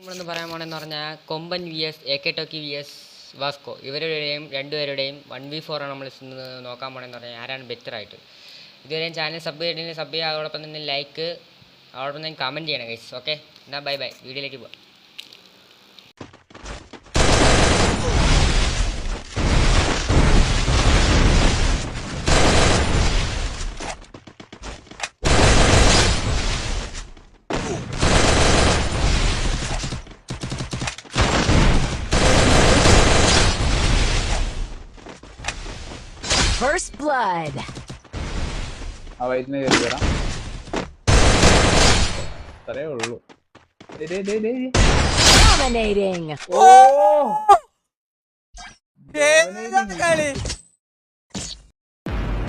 നമ്മളെന്ന് പറയാൻ പോണെന്ന് പറഞ്ഞാൽ കൊമ്പൻ വി എസ് AK ടോക്കി വി എസ് വാസ്കോ ഇവരുടെയും രണ്ടുപേരുടെയും 1v4 ആണ് നമ്മൾ നോക്കാൻ പോണെന്ന് പറഞ്ഞാൽ ആരാണ് ബെറ്ററായിട്ട്. ഇതുവരെയും ചാനൽ സബ് ചെയ്തിട്ടുണ്ടെങ്കിൽ സബ് ചെയ്യുക, അതോടൊപ്പം തന്നെ ലൈക്ക്, അതോടൊപ്പം തന്നെ കമൻറ്റ് ചെയ്യണം ഗൈസ്. ഓക്കെ, എന്നാൽ ബൈ ബൈ, വീഡിയോയിലേക്ക് പോകാം. First blood. വൈദ്യുതി കയറി വരാം. അത്രേ ഉള്ളൂ. Dominating.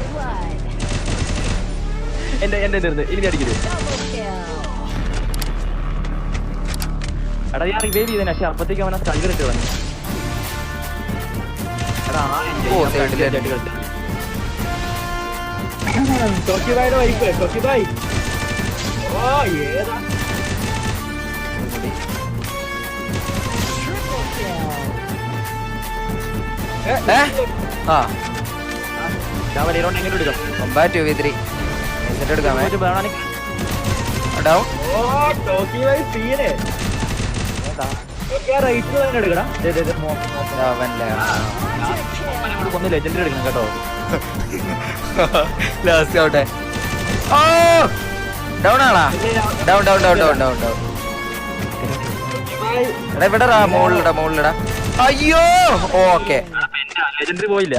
Blood. എന്റെ ഇനി അടിക്കരുത്. Double kill. എടാ ഞാൻ റിവൈവ് ചെയ്തേനെ, പക്ഷെ അപ്പത്തേക്ക് അവനെ ടൈഗർ ഇട്ട് കളഞ്ഞു. എടാ ടോക്കിബായുടെ വൈപ്പ്, ടോക്കിബായ്. ഓ ഏതാ Triple kill. ഞാൻ വലിയരോണ്ട് എങ്ങനെ എടുക്കാം? Combat V3 എടുക്കാമേ. ഡൗൺ. ഓ ടോക്കിബായ് സീനെ. റൈറ്റ് തന്നെ എടുക്കണം. ഒന്ന് ലെജൻഡറി എടുക്കണം കേട്ടോ. ലാസ്റ്റ് ഔട്ടെ. ഓ ഡൗൺ ആണാ? Down down down down down down. എടാ ഇവിടെ മുകളിലിടാ. അയ്യോ ഓക്കെ. ലെജൻഡറി പോയില്ല.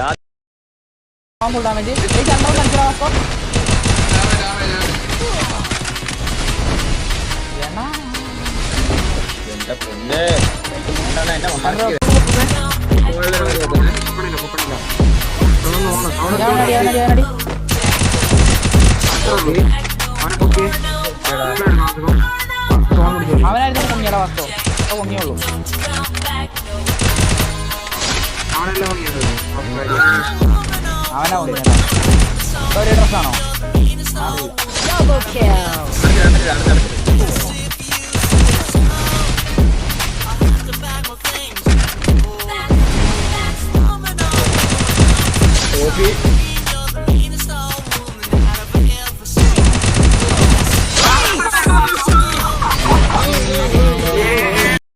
അവനായിരുന്നു പൊങ്ങിയടാ, വസ്തു പൊങ്ങിയുള്ളൂ. അവനാ പൊങ്ങിയടാ. ഒരു ഡ്രസ്സാണോ? Double kill. ടോക്കി